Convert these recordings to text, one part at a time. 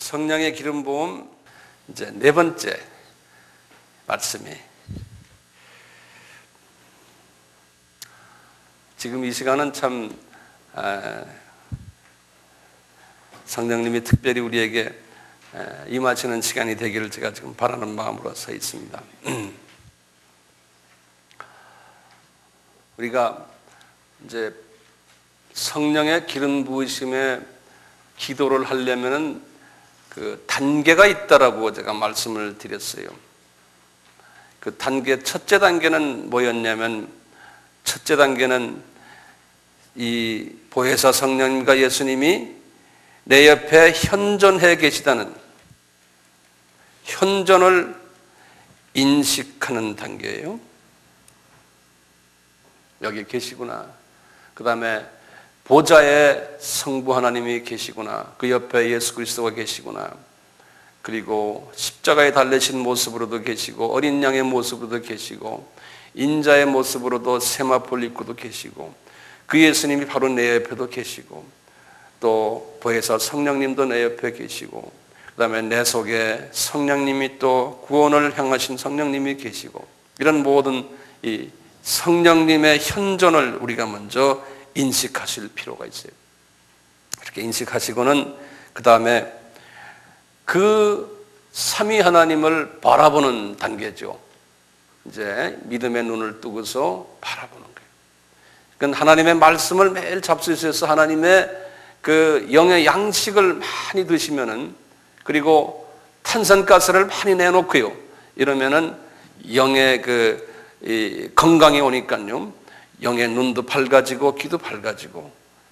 성령의 기름 부음 이제 네 번째 말씀이 지금 이 시간은 참 성령님이 특별히 우리에게 임하시는 시간이 되기를 제가 지금 바라는 마음으로 서 있습니다. 우리가 이제 성령의 기름 부으심에 기도를 하려면은 그 단계가 있다라고 제가 말씀을 드렸어요. 그 단계 첫째 단계는 뭐였냐면 첫째 단계는 이 보혜사 성령님과 예수님이 내 옆에 현존해 계시다는 현존을 인식하는 단계예요. 여기 계시구나. 그 다음에 보좌에 성부 하나님이 계시구나. 그 옆에 예수 그리스도가 계시구나. 그리고 십자가에 달리신 모습으로도 계시고 어린 양의 모습으로도 계시고 인자의 모습으로도 세마포를 입고도 계시고 그 예수님이 바로 내 옆에도 계시고 또 보혜사 성령님도 내 옆에 계시고 그 다음에 내 속에 성령님이 또 구원을 향하신 성령님이 계시고 이런 모든 이 성령님의 현존을 우리가 먼저 인식하실 필요가 있어요. 이렇게 인식하시고는 그 다음에 그 삼위 하나님을 바라보는 단계죠. 이제 믿음의 눈을 뜨고서 바라보는 거예요. 그러니까 하나님의 말씀을 매일 잡수셔서 하나님의 그 영의 양식을 많이 드시면은 그리고 탄산가스를 많이 내놓고요. 이러면은 영의 이 건강이 오니까요. 영의 눈도 밝아지고 귀도 밝아지고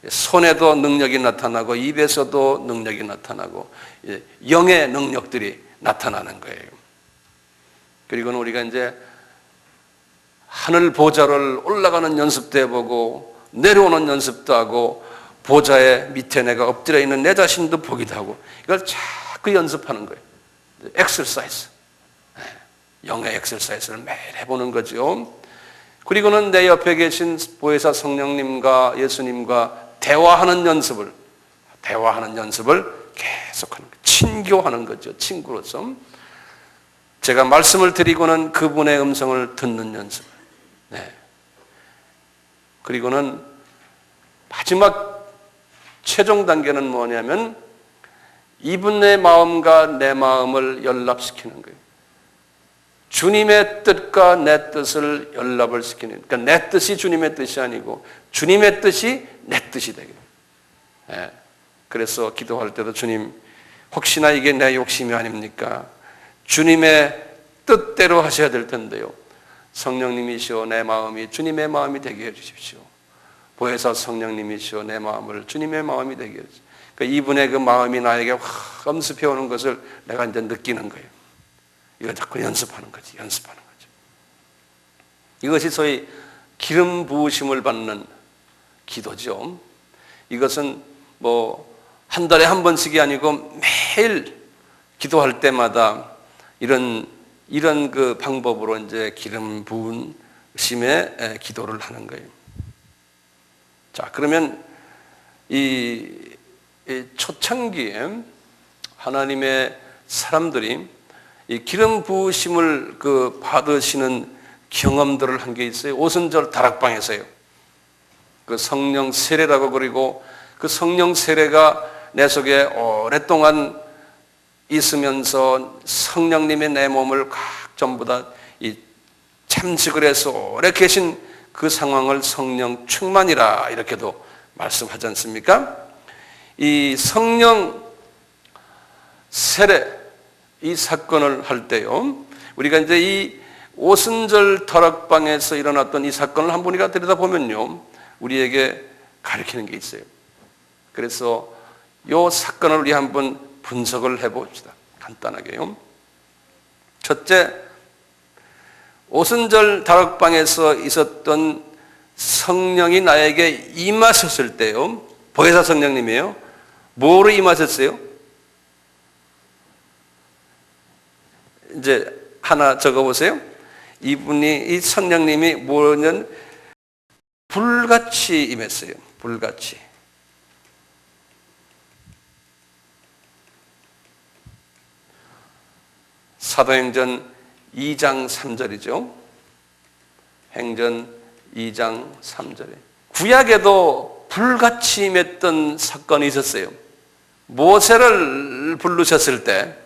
손에도 능력이 나타나고 입에서도 능력이 나타나고 영의 능력들이 나타나는 거예요. 그리고는 우리가 이제 하늘 보좌를 올라가는 연습도 해보고 내려오는 연습도 하고 보좌의 밑에 내가 엎드려 있는 내 자신도 보기도 하고 이걸 자꾸 연습하는 거예요. 엑서사이즈. 영의 엑서사이즈를 매일 해보는 거죠. 그리고는 내 옆에 계신 보혜사 성령님과 예수님과 대화하는 연습을 계속하는 거예요. 친교하는 거죠. 친구로서. 제가 말씀을 드리고는 그분의 음성을 듣는 연습을. 네. 그리고는 마지막 최종 단계는 뭐냐면 이분의 마음과 내 마음을 연합시키는 거예요. 주님의 뜻과 내 뜻을 연합을 시키는, 그러니까 내 뜻이 주님의 뜻이 아니고 주님의 뜻이 내 뜻이 되게. 예. 그래서 기도할 때도 주님, 혹시나 이게 내 욕심이 아닙니까? 주님의 뜻대로 하셔야 될 텐데요. 성령님이시오 내 마음이 주님의 마음이 되게 해주십시오. 보혜사 성령님이시오 내 마음을 주님의 마음이 되게 해주십시오. 그러니까 이분의 그 마음이 나에게 확 엄습해 오는 것을 내가 이제 느끼는 거예요. 이거 자꾸 연습하는 거지. 이것이 소위 기름 부으심을 받는 기도죠. 이것은 뭐 한 달에 한 번씩이 아니고 매일 기도할 때마다 이런 그 방법으로 이제 기름 부으심의 기도를 하는 거예요. 자, 그러면 이 초창기에 하나님의 사람들이 이 기름 부으심을 그 받으시는 경험들을 한 게 있어요. 오순절 다락방에서요. 그 성령 세례라고 그리고 그 성령 세례가 내 속에 오랫동안 있으면서 성령님의 내 몸을 전부 다 이 참식을 해서 오래 계신 그 상황을 성령 충만이라 이렇게도 말씀하지 않습니까? 이 성령 세례 이 사건을 할 때요. 우리가 이제 이 오순절 다락방에서 일어났던 이 사건을 한번 우리가 들여다보면요. 우리에게 가르치는 게 있어요. 그래서 이 사건을 우리 한번 분석을 해봅시다. 간단하게요. 첫째, 오순절 다락방에서 있었던 성령이 나에게 임하셨을 때요. 보혜사 성령님이에요. 뭐로 임하셨어요? 이제 하나 적어보세요. 이 성령님이 뭐냐면 불같이 임했어요. 불같이. 사도행전 2장 3절이죠. 행전 2장 3절에 구약에도 불같이 임했던 사건이 있었어요. 모세를 부르셨을 때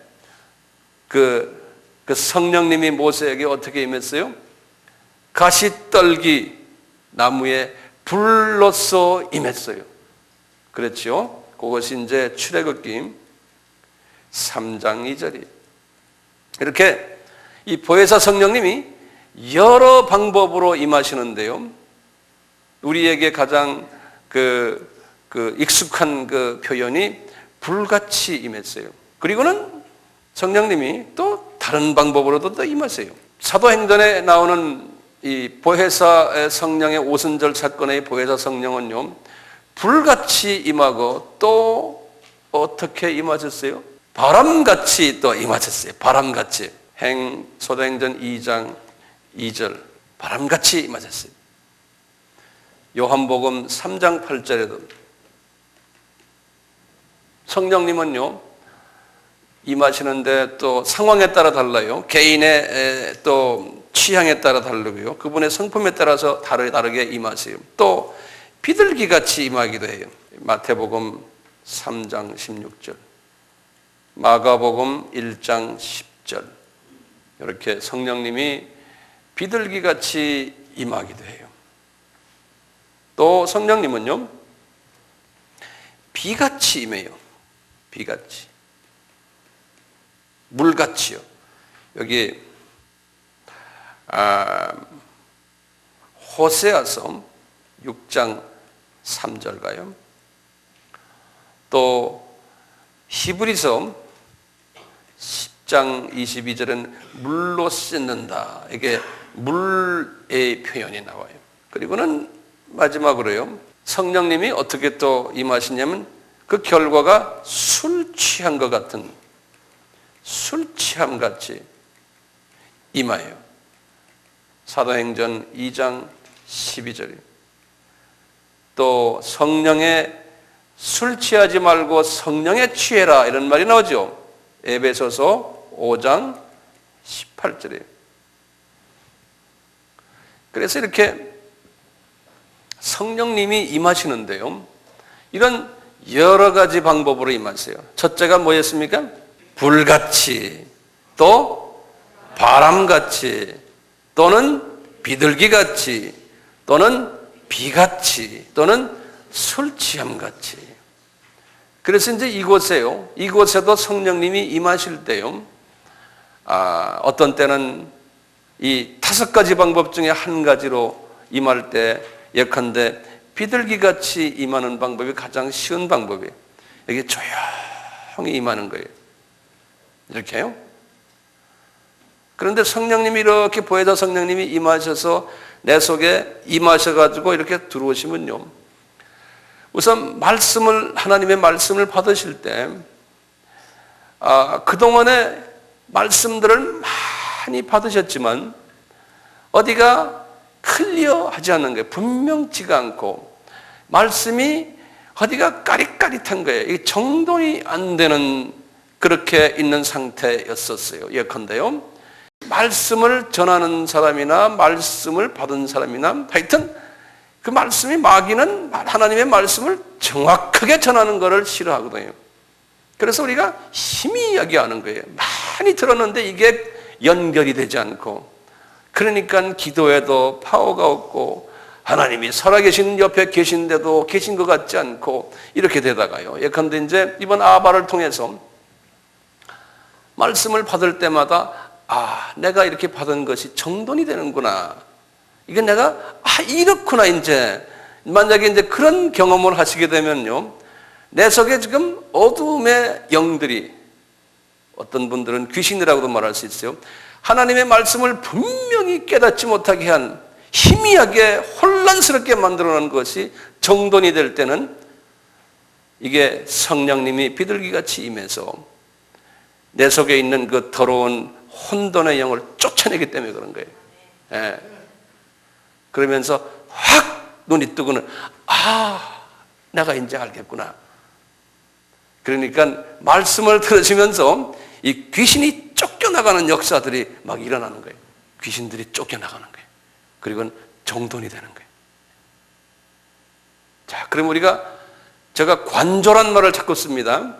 그 성령님이 모세에게 어떻게 임했어요? 가시떨기 나무에 불로써 임했어요. 그렇죠? 그것이 이제 출애굽기 3장 2절이. 이렇게 이 보혜사 성령님이 여러 방법으로 임하시는데요. 우리에게 가장 익숙한 그 표현이 불같이 임했어요. 그리고는 성령님이 또 다른 방법으로도 또 임하세요. 사도행전에 나오는 이 보혜사 성령의 오순절 사건의 보혜사 성령은요, 불같이 임하고 또 어떻게 임하셨어요? 바람같이 또 임하셨어요. 바람같이. 사도행전 2장 2절 바람같이 임하셨어요. 요한복음 3장 8절에도 성령님은요, 임하시는데 또 상황에 따라 달라요. 개인의 또 취향에 따라 다르고요. 그분의 성품에 따라서 다르게 임하세요. 또 비둘기같이 임하기도 해요. 마태복음 3장 16절, 마가복음 1장 10절 이렇게 성령님이 비둘기같이 임하기도 해요. 또 성령님은요, 비같이 임해요. 비같이. 물같이요. 여기 호세아서 6장 3절 가요. 또 히브리서 10장 22절은 물로 씻는다. 이게 물의 표현이 나와요. 그리고는 마지막으로요, 성령님이 어떻게 또 임하시냐면 그 결과가 술 취한 것 같은, 술 취함 같이 임하여. 사도행전 2장 12절이. 또 성령에 술 취하지 말고 성령에 취해라 이런 말이 나오죠. 에베소서 5장 18절에. 그래서 이렇게 성령님이 임하시는데요, 이런 여러 가지 방법으로 임하세요. 첫째가 뭐였습니까? 불같이, 또 바람같이, 또는 비둘기같이, 또는 비같이, 또는 술 취함같이. 그래서 이제 이곳에도 성령님이 임하실 때요, 어떤 때는 이 5가지 방법 중에 한 가지로 임할 때 예컨대 비둘기같이 임하는 방법이 가장 쉬운 방법이에요. 이게 조용히 임하는 거예요. 이렇게요. 그런데 성령님이 이렇게 보혜사 성령님이 임하셔서 내 속에 임하셔가지고 이렇게 들어오시면요, 우선 하나님의 말씀을 받으실 때 그동안의 말씀들을 많이 받으셨지만 어디가 클리어하지 않는 거예요. 분명치가 않고 말씀이 어디가 까릿까릿한 거예요. 이게 정돈이 안 되는 그렇게 있는 상태였었어요. 예컨대요, 말씀을 전하는 사람이나 말씀을 받은 사람이나 하여튼 그 말씀이 마귀는 하나님의 말씀을 정확하게 전하는 것을 싫어하거든요. 그래서 우리가 희미하게 하는 거예요. 많이 들었는데 이게 연결이 되지 않고, 그러니까 기도에도 파워가 없고 하나님이 살아계신 옆에 계신데도 계신 것 같지 않고 이렇게 되다가요, 예컨대 이제 이번 아바를 통해서 말씀을 받을 때마다 내가 이렇게 받은 것이 정돈이 되는구나. 이게 내가 이렇구나. 이제 만약에 이제 그런 경험을 하시게 되면요, 내 속에 지금 어두움의 영들이, 어떤 분들은 귀신이라고도 말할 수 있어요. 하나님의 말씀을 분명히 깨닫지 못하게 한, 희미하게 혼란스럽게 만들어놓은 것이 정돈이 될 때는 이게 성령님이 비둘기같이 임해서 내 속에 있는 그 더러운 혼돈의 영을 쫓아내기 때문에 그런 거예요. 예. 그러면서 확 눈이 뜨고는 내가 이제 알겠구나. 그러니까 말씀을 들으시면서 이 귀신이 쫓겨나는 쫓겨나가는 역사들이 막 일어나는 거예요. 귀신들이 쫓겨나가는 거예요. 그리고 정돈이 되는 거예요. 자, 그럼 제가 관조란 말을 자꾸 씁니다.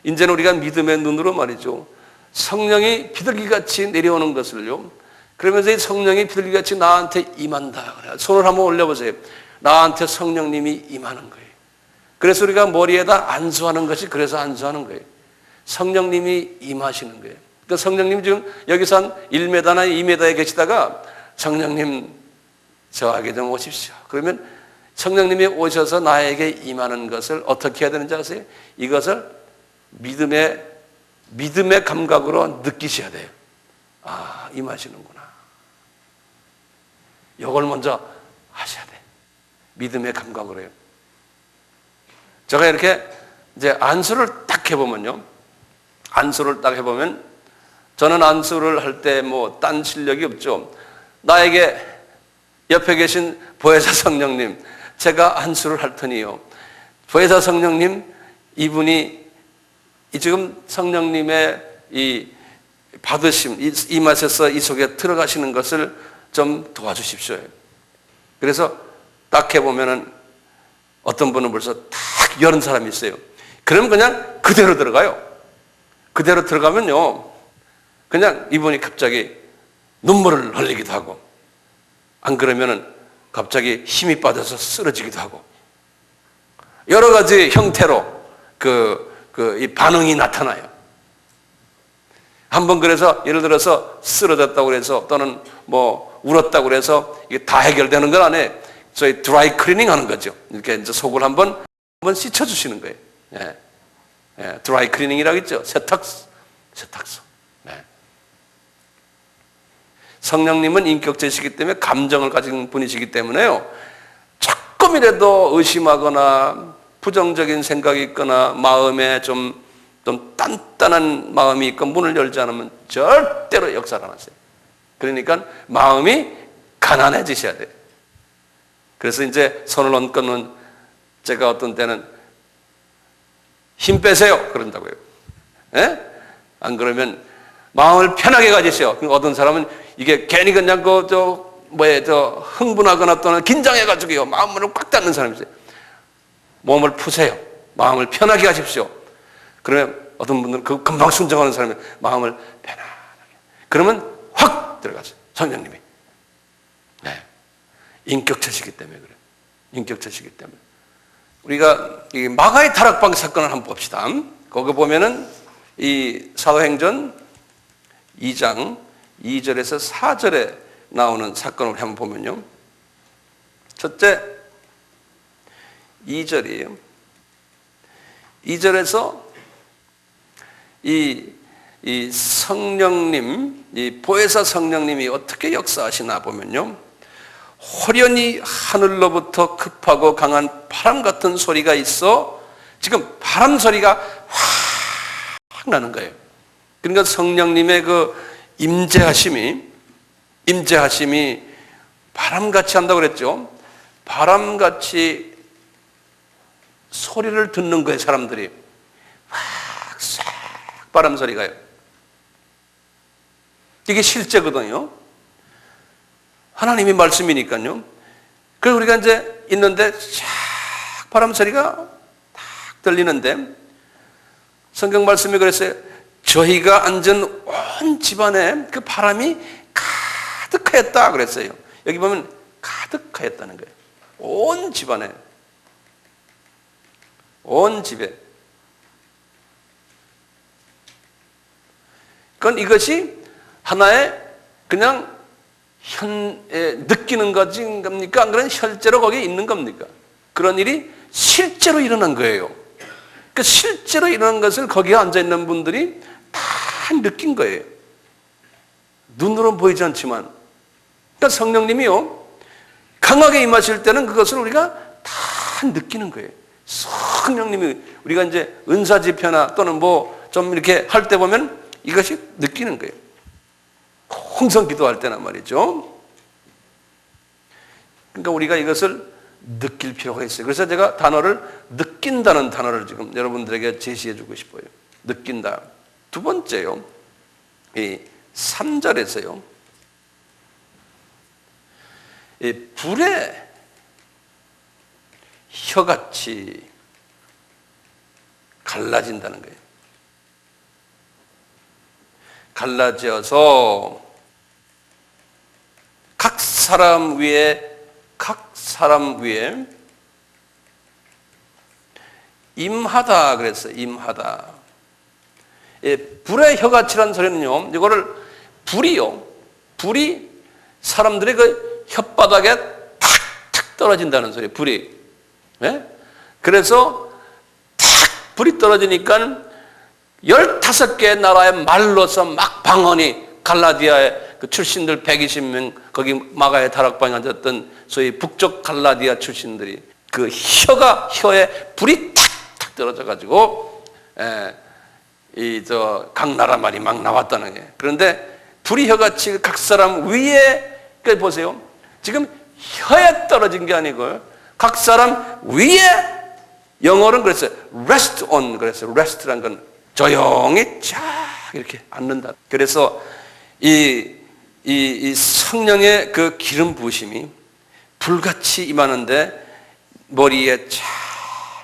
이제는 우리가 믿음의 눈으로 말이죠. 성령이 비둘기같이 내려오는 것을요. 그러면서 이 성령이 비둘기같이 나한테 임한다. 손을 한번 올려보세요. 나한테 성령님이 임하는 거예요. 그래서 우리가 머리에다 안수하는 것이 그래서 안수하는 거예요. 성령님이 임하시는 거예요. 그러니까 성령님 지금 여기서 한 1m나 2m에 계시다가 성령님 저에게 좀 오십시오. 그러면 성령님이 오셔서 나에게 임하는 것을 어떻게 해야 되는지 아세요? 이것을 믿음의 감각으로 느끼셔야 돼요. 아, 임하시는구나. 이걸 먼저 하셔야 돼. 믿음의 감각으로요. 제가 이렇게 이제 안수를 딱 해보면요. 안수를 딱 해보면 저는 안수를 할 때 뭐 딴 실력이 없죠. 나에게 옆에 계신 보혜사 성령님, 제가 안수를 할 테니요. 보혜사 성령님, 이분이 지금 성령님의 이 받으심, 이 맛에서 이 속에 들어가시는 것을 좀 도와주십시오. 그래서 딱 해보면은 어떤 분은 벌써 딱 여는 사람이 있어요. 그러면 그냥 그대로 들어가요. 그대로 들어가면요. 그냥 이분이 갑자기 눈물을 흘리기도 하고, 안 그러면은 갑자기 힘이 빠져서 쓰러지기도 하고, 여러 가지 형태로 이 반응이 나타나요. 한번 그래서 예를 들어서 쓰러졌다고 그래서 또는 뭐 울었다고 그래서 이게 다 해결되는 건 아니에요. 저희 드라이 클리닝 하는 거죠. 이렇게 이제 속을 한번 씻어주시는 거예요. 예. 예, 드라이 클리닝이라고 있죠. 세탁소. 네. 성령님은 인격체시기 때문에 감정을 가진 분이시기 때문에요. 조금이라도 의심하거나 부정적인 생각이 있거나 마음에 좀 단단한 마음이 있고 문을 열지 않으면 절대로 역사를 안 하세요. 그러니까 마음이 가난해지셔야 돼요. 그래서 이제 손을 얹고는 제가 어떤 때는 힘 빼세요 그런다고요. 예? 안 그러면 마음을 편하게 가지세요. 어떤 사람은 이게 괜히 그냥 흥분하거나 또는 긴장해가지고요 마음을 꽉 닫는 사람이 있어요. 몸을 푸세요. 마음을 편하게 하십시오. 그러면 어떤 분들은 금방 순종하는 사람이 마음을 편안하게. 그러면 확 들어가죠. 성령님이. 네. 인격체시기 때문에 그래요. 인격체시기 때문에. 우리가 이 마가의 다락방 사건을 한번 봅시다. 거기 보면은 이 사도행전 2장 2절에서 4절에 나오는 사건을 한번 보면요. 첫째 2절이에요. 2절에서 이 성령님, 이 보혜사 성령님이 어떻게 역사하시나 보면요. 호련히 하늘로부터 급하고 강한 바람 같은 소리가 있어 지금 바람 소리가 확 나는 거예요. 그러니까 성령님의 그 임재하심이 바람같이 한다고 그랬죠. 바람같이 소리를 듣는 거예요, 사람들이. 싹 바람 소리가요. 이게 실제거든요. 하나님의 말씀이니까요. 그래서 우리가 이제 있는데 쫙 바람 소리가 딱 들리는데 성경 말씀이 그랬어요. 저희가 앉은 온 집안에 그 바람이 가득하였다 그랬어요. 여기 보면 가득하였다는 거예요. 온 집안에, 온 집에. 그건 이것이 하나의 그냥 느끼는 것인 겁니까? 안 그러면 실제로 거기에 있는 겁니까? 그런 일이 실제로 일어난 거예요. 그 실제로 일어난 것을 거기에 앉아있는 분들이 다 느낀 거예요. 눈으로는 보이지 않지만. 그러니까 성령님이요, 강하게 임하실 때는 그것을 우리가 다 느끼는 거예요. 성령님이 우리가 이제 은사 집회나 또는 뭐 좀 이렇게 할 때 보면 이것이 느끼는 거예요. 홍성 기도할 때나 말이죠. 그러니까 우리가 이것을 느낄 필요가 있어요. 그래서 제가 느낀다는 단어를 지금 여러분들에게 제시해 주고 싶어요. 느낀다. 두 번째요. 이 3절에서요. 이 불의 혀같이 갈라진다는 거예요. 갈라져서 각 사람 위에 임하다 그랬어요. 임하다. 예, 불의 혀같이라는 소리는요, 이거를 불이 사람들의 그 혓바닥에 탁탁 떨어진다는 소리예요. 불이. 예? 그래서 탁 불이 떨어지니까 15개의 나라의 말로서 막 방언이, 갈라디아의 그 출신들 120명, 거기 마가의 다락방에 앉았던 소위 북쪽 갈라디아 출신들이 그 혀에 불이 탁탁 떨어져가지고, 각 나라 말이 막 나왔다는 게. 그런데 불이 혀같이 각 사람 위에, 그러니까 보세요. 지금 혀에 떨어진 게 아니고 각 사람 위에, 영어로는 그랬어요. rest on, 그랬어요. rest라는 건 조용히 쫙 이렇게 앉는다. 그래서 이 성령의 그 기름 부으심이 불같이 임하는데 머리에 쫙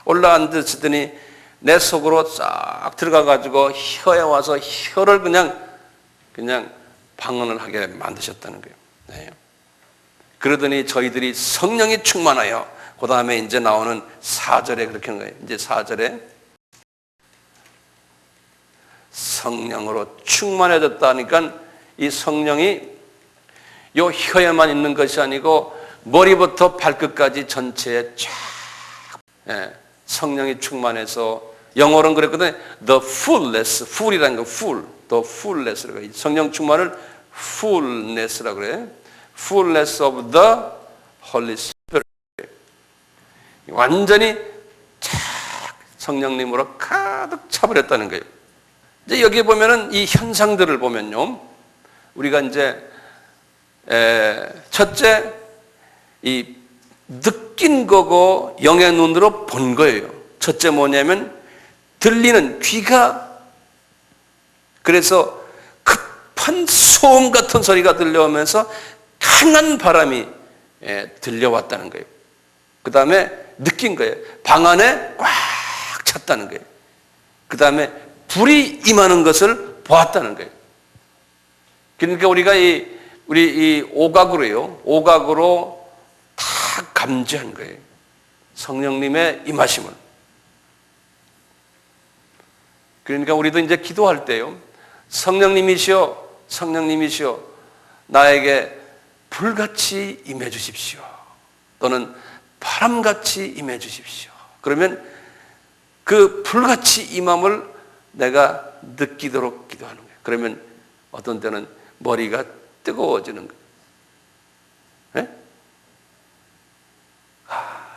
올라앉으시더니 내 속으로 싹 들어가가지고 혀에 와서 혀를 그냥 방언을 하게 만드셨다는 거예요. 네. 그러더니 저희들이 성령이 충만하여, 그 다음에 이제 나오는 4절에 그렇게 하는 거예요. 이제 4절에 성령으로 충만해졌다 하니까 이 성령이 요 혀에만 있는 것이 아니고 머리부터 발끝까지 전체에 쫙, 성령이 충만해서, 영어로는 그랬거든요. The fullness, full이라는 거, full, the fullness라고 해요. 성령 충만을 fullness라고 그래요. fullness of the Holy Spirit. 완전히 쫙 성령님으로 가득 차버렸다는 거예요. 이제 여기 보면은 이 현상들을 보면요, 우리가 이제 첫째, 이 느낀 거고 영의 눈으로 본 거예요. 첫째 뭐냐면 들리는 귀가, 그래서 급한 소음 같은 소리가 들려오면서 강한 바람이 들려왔다는 거예요. 그 다음에 느낀 거예요. 방 안에 꽉 찼다는 거예요. 그 다음에 불이 임하는 것을 보았다는 거예요. 그러니까 우리가 우리 오각으로요, 오각으로 다 감지한 거예요. 성령님의 임하심을. 그러니까 우리도 이제 기도할 때요, 성령님이시여, 성령님이시여, 나에게 불같이 임해 주십시오. 또는 바람같이 임해 주십시오. 그러면 그 불같이 임함을 내가 느끼도록 기도하는 거예요. 그러면 어떤 때는 머리가 뜨거워지는 거예요. 네?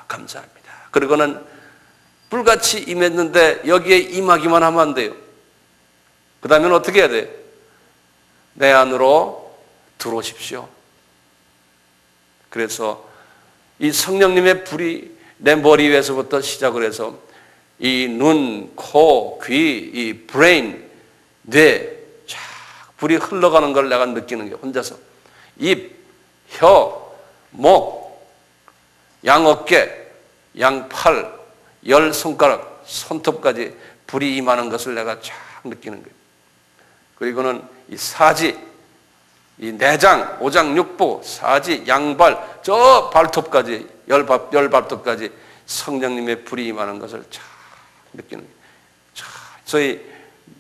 감사합니다. 그리고는 불같이 임했는데 여기에 임하기만 하면 안 돼요. 그 다음에는 어떻게 해야 돼요? 내 안으로 들어오십시오. 그래서 이 성령님의 불이 내 머리 위에서부터 시작을 해서 이 눈, 코, 귀, 이 브레인, 뇌, 쫙 불이 흘러가는 걸 내가 느끼는 게, 혼자서 입, 혀, 목, 양어깨, 양팔, 10손가락, 손톱까지 불이 임하는 것을 내가 쫙 느끼는 거예요. 그리고는 이 사지, 이 내장, 오장육부, 사지, 양발, 저 발톱까지, 열 발톱까지 성령님의 불이 임하는 것을 쫙 느끼는 거예요. 저희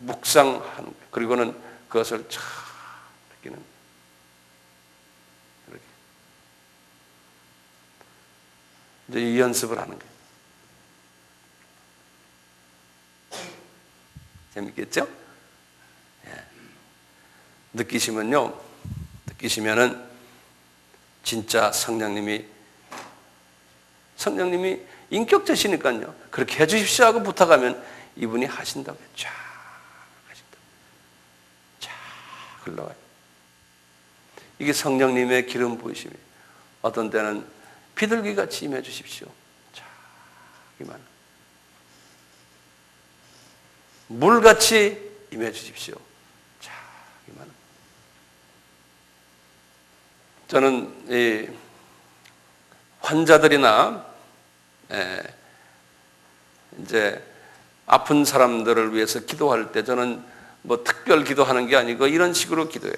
묵상하는 거예요. 그리고는 그것을 쫙 느끼는 거예요. 이렇게. 이제 이 연습을 하는 거예요. 재밌겠죠? 예. 느끼시면은 진짜 성령님이 인격자시니까요. 그렇게 해주십시오 하고 부탁하면 이분이 하신다고요. 쫙 하신다. 쫙 흘러가요. 이게 성령님의 기름 부으심이에요. 어떤 때는 비둘기같이 임해 주십시오. 쫙 이만. 물같이 임해 주십시오. 자, 이만. 저는 이 환자들이나 이제 아픈 사람들을 위해서 기도할 때 저는 뭐 특별 기도하는 게 아니고 이런 식으로 기도해요.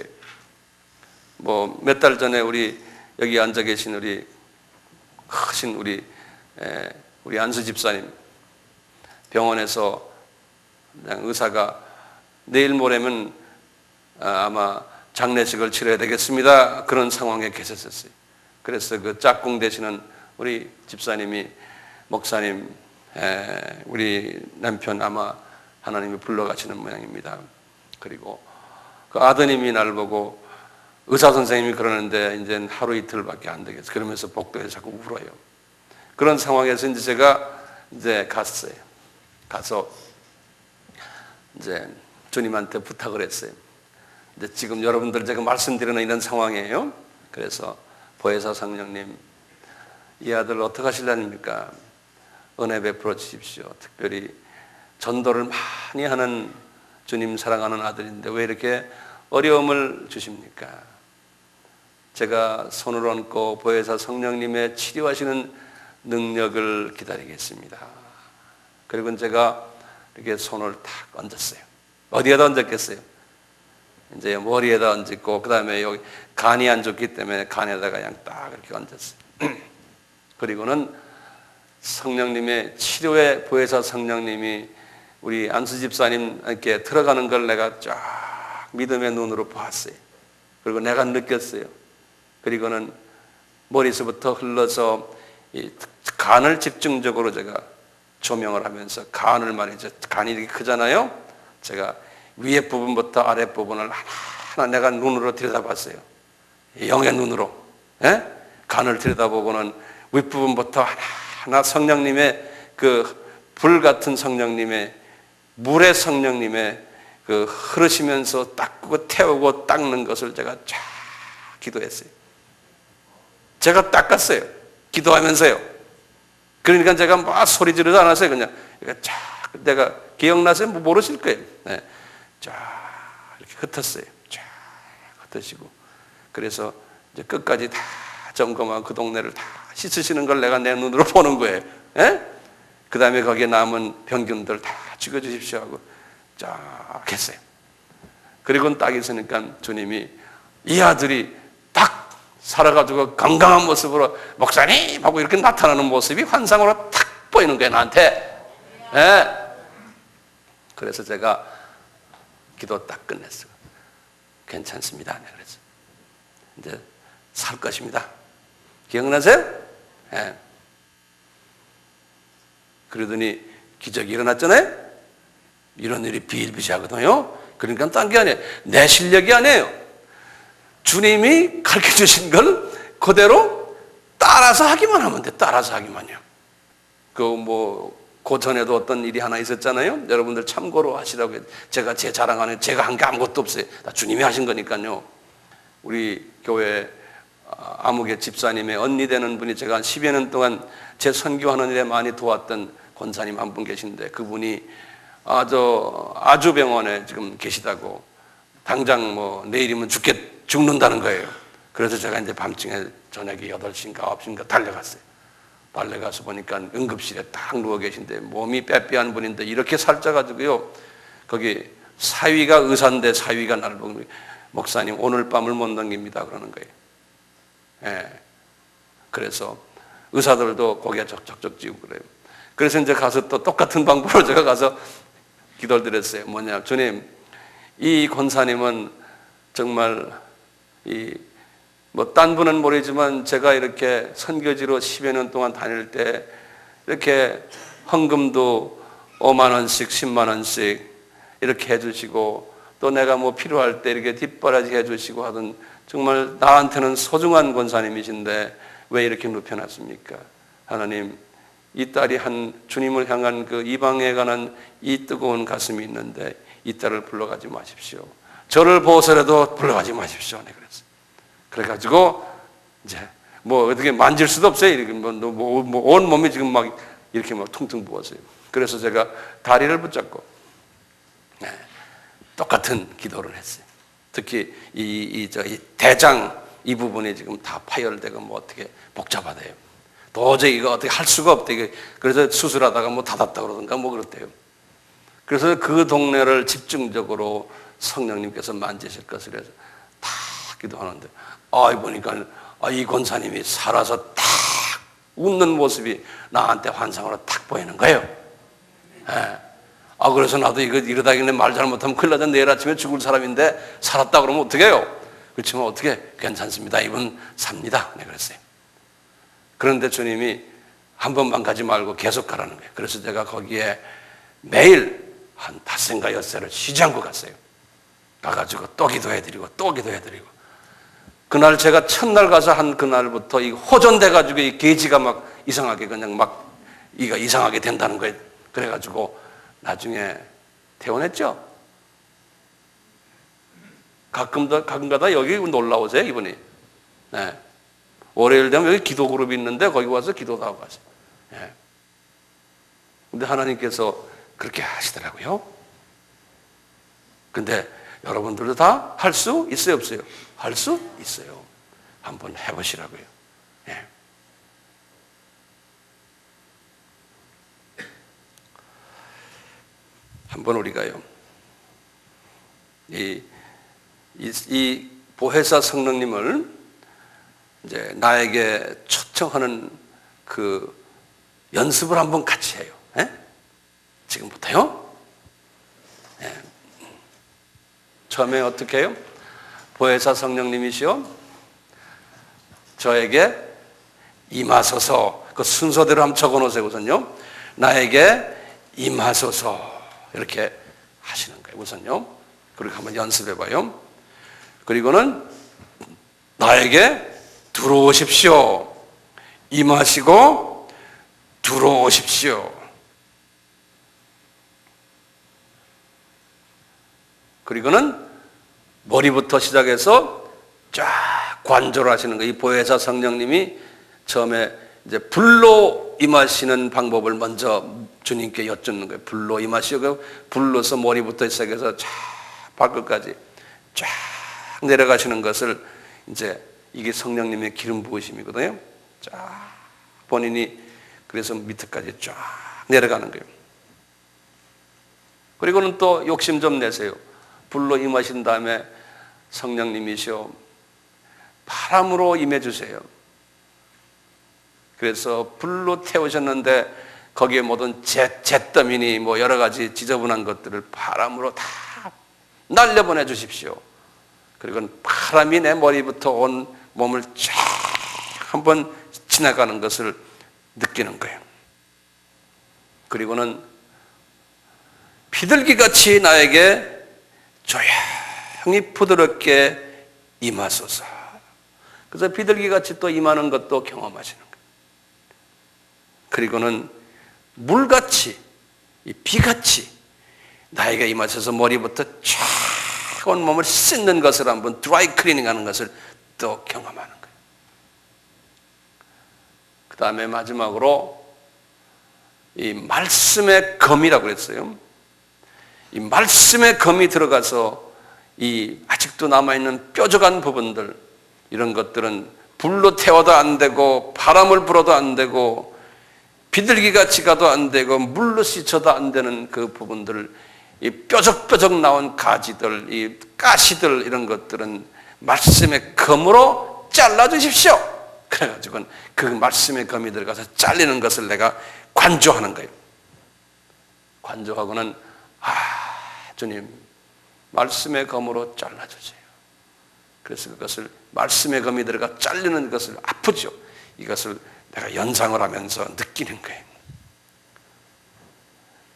뭐 몇 달 전에 우리 여기 앉아 계신 우리 크신 우리 안수 집사님 병원에서 그냥 의사가 내일 모레면 아마 장례식을 치러야 되겠습니다. 그런 상황에 계셨었어요. 그래서 그 짝꿍 되시는 우리 집사님이 목사님, 우리 남편 아마 하나님이 불러가시는 모양입니다. 그리고 그 아드님이 날 보고 의사 선생님이 그러는데 이제 하루 이틀밖에 안 되겠어. 그러면서 복도에 자꾸 울어요. 그런 상황에서 이제 제가 이제 갔어요. 가서 이제 주님한테 부탁을 했어요. 근데 지금 여러분들 제가 말씀드리는 이런 상황이에요. 그래서 보혜사 성령님, 이 아들 어떻게 하실랍니까? 은혜 베풀어 주십시오. 특별히 전도를 많이 하는 주님 사랑하는 아들인데 왜 이렇게 어려움을 주십니까? 제가 손을 얹고 보혜사 성령님의 치료하시는 능력을 기다리겠습니다. 그리고 제가 이렇게 손을 탁 얹었어요. 어디에다 얹었겠어요? 이제 머리에다 얹고, 그 다음에 여기 간이 안 좋기 때문에 간에다가 그냥 딱 이렇게 얹었어요. 그리고는 성령님의 치료의 보혜사 성령님이 우리 안수 집사님께 들어가는 걸 내가 쫙 믿음의 눈으로 봤어요. 그리고 내가 느꼈어요. 그리고는 머리에서부터 흘러서 이 간을 집중적으로 제가 조명을 하면서 간을 말이죠. 간이 이렇게 크잖아요. 제가 위에 부분부터 아래 부분을 하나하나 내가 눈으로 들여다봤어요. 영의 눈으로. 간을 들여다보고는 윗부분부터 하나하나 성령님의 그 불 같은 성령님의 물의 성령님의 그 흐르시면서 닦고 태우고 닦는 것을 제가 쫙 기도했어요. 제가 닦았어요. 기도하면서요. 그러니까 제가 막 소리 지르지 않았어요. 그냥 쫙 내가 기억나세요? 뭐 모르실 거예요. 쫙 이렇게 흩었어요. 쫙 흩으시고 그래서 이제 끝까지 다 점검하고 그 동네를 다 씻으시는 걸 내가 내 눈으로 보는 거예요. 그 다음에 거기에 남은 병균들 다 죽여주십시오 하고 쫙 했어요. 그리고 딱 있으니까 주님이 이 아들이 딱 살아가지고 건강한 모습으로 목사님 하고 이렇게 나타나는 모습이 환상으로 탁 보이는 거예요, 나한테. 그래서 제가 기도 딱 끝냈어요. 괜찮습니다. 네, 그래서 이제 살 것입니다. 기억나세요? 그러더니 기적이 일어났잖아요. 이런 일이 비일비재하거든요. 그러니까 딴 게 아니에요. 내 실력이 아니에요. 주님이 가르쳐 주신 걸 그대로 따라서 하기만 하면 돼. 따라서 하기만요. 그 전에도 어떤 일이 하나 있었잖아요. 여러분들 참고로 하시라고 해요. 제가 제 자랑 안 해요. 제가 한 게 아무것도 없어요. 다 주님이 하신 거니까요. 우리 교회 아무개 집사님의 언니 되는 분이 제가 한 10여 년 동안 제 선교하는 일에 많이 도왔던 권사님 한 분 계신데 그분이 아주병원에 지금 계시다고 당장 내일이면 죽는다는 거예요. 그래서 제가 이제 밤중에 저녁에 8시인가 9시인가 달려갔어요. 달려가서 보니까 응급실에 딱 누워 계신데 몸이 빼빼한 분인데 이렇게 살쪄가지고요. 거기 사위가 의사인데 사위가 나를 보고 목사님 오늘 밤을 못 넘깁니다 그러는 거예요. 그래서 의사들도 고개 적적적 찌고 그래요. 그래서 이제 가서 또 똑같은 방법으로 제가 가서 기도를 드렸어요. 뭐냐, 주님, 이 권사님은 정말 딴 분은 모르지만 제가 이렇게 선교지로 10여 년 동안 다닐 때 이렇게 헌금도 5만 원씩 10만 원씩 이렇게 해주시고 또 내가 필요할 때 이렇게 뒷바라지 해주시고 하던 정말 나한테는 소중한 권사님이신데 왜 이렇게 눕혀놨습니까? 하나님, 이 딸이 한 주님을 향한 그 이방에 관한 이 뜨거운 가슴이 있는데 이 딸을 불러가지 마십시오. 저를 보호서라도 불러가지 마십시오. 네, 그랬어요. 그래가지고 이제 어떻게 만질 수도 없어요. 이렇게 온 몸이 지금 막 이렇게 퉁퉁 부었어요. 그래서 제가 다리를 붙잡고 똑같은 기도를 했어요. 특히 이 대장 이 부분이 지금 다 파열되고 뭐 어떻게 복잡하대요. 도저히 이거 어떻게 할 수가 없대. 그래서 수술하다가 뭐 닫았다 그러던가 뭐 그렇대요. 그래서 그 동네를 집중적으로 성령님께서 만지실 것을 해서 다 기도하는데, 보니까 이 권사님이 살아서 딱 웃는 모습이 나한테 환상으로 딱 보이는 거예요. 예. 그래서 나도 이러다 말 잘못하면 큰일 나잖아. 내일 아침에 죽을 사람인데 살았다 그러면 어떡해요? 그렇지만 어떻게 괜찮습니다. 이분 삽니다. 네, 그랬어요. 그런데 주님이 한 번만 가지 말고 계속 가라는 거예요. 그래서 제가 거기에 매일 한 5인가 6회를 쉬지 않고 갔어요. 가가지고 또 기도해드리고 또 기도해드리고. 그날 제가 첫날 가서 한 그날부터 이 호전돼가지고 이 계지가 막 이상하게 그냥 막 이가 이상하게 된다는 거예요. 그래가지고 나중에 퇴원했죠. 가끔가다 여기 놀러 오세요, 이분이. 네. 월요일 되면 여기 기도 그룹이 있는데 거기 와서 기도도 하고 가세요. 네. 근데 하나님께서 그렇게 하시더라고요. 근데 여러분들도 다 할 수 있어요, 없어요? 할 수 있어요. 한번 해보시라고요. 네. 한번 우리가요, 이 보혜사 성령님을 이제 나에게 초청하는 그 연습을 한번 같이 해요. 예? 지금부터요. 예. 처음에 어떻게 해요? 보혜사 성령님이시여, 저에게 임하소서. 그 순서대로 한번 적어 놓으세요. 우선요. 나에게 임하소서. 이렇게 하시는 거예요. 우선요. 그리고 한번 연습해 봐요. 그리고는 나에게 들어오십시오. 임하시고 들어오십시오. 그리고는 머리부터 시작해서 쫙 관조를 하시는 거예요. 이 보혜사 성령님이 처음에 이제 불로 임하시는 방법을 먼저 주님께 여쭙는 거예요. 불로 임하시고, 불로서 머리부터 시작해서 쫙 발끝까지 쫙 내려가시는 것을, 이제 이게 성령님의 기름 부으심이거든요. 쫙 본인이 그래서 밑에까지 쫙 내려가는 거예요. 그리고는 또 욕심 좀 내세요. 불로 임하신 다음에 성령님이시여 바람으로 임해주세요. 그래서 불로 태우셨는데 거기에 모든 잿더미니 뭐 여러 가지 지저분한 것들을 바람으로 다 날려보내 주십시오. 그리고 바람이 내 머리부터 온 몸을 쫙 한번 지나가는 것을 느끼는 거예요. 그리고는 비둘기같이 나에게 조용히 부드럽게 임하소서. 그래서 비둘기같이 또 임하는 것도 경험하시는 거예요. 그리고는 물같이, 이 비같이 나에게 임하셔서 머리부터 쫙 온몸을 씻는 것을 한번 드라이 클리닝 하는 것을 또 경험하는 거예요. 그 다음에 마지막으로 이 말씀의 검이라고 그랬어요. 이 말씀의 검이 들어가서 이 아직도 남아있는 뾰족한 부분들, 이런 것들은 불로 태워도 안 되고 바람을 불어도 안 되고 비둘기같이 가도 안 되고 물로 씻어도 안 되는 그 부분들을, 이 뾰족뾰족 나온 가지들, 이 가시들, 이런 것들은 말씀의 검으로 잘라주십시오. 그래가지고 그 말씀의 검이 들어가서 잘리는 것을 내가 관조하는 거예요. 관조하고는 주님 말씀의 검으로 잘라주세요. 그래서 그것을 말씀의 검이 들어가 잘리는 것을 아프죠. 이것을 내가 연상을 하면서 느끼는 거예요.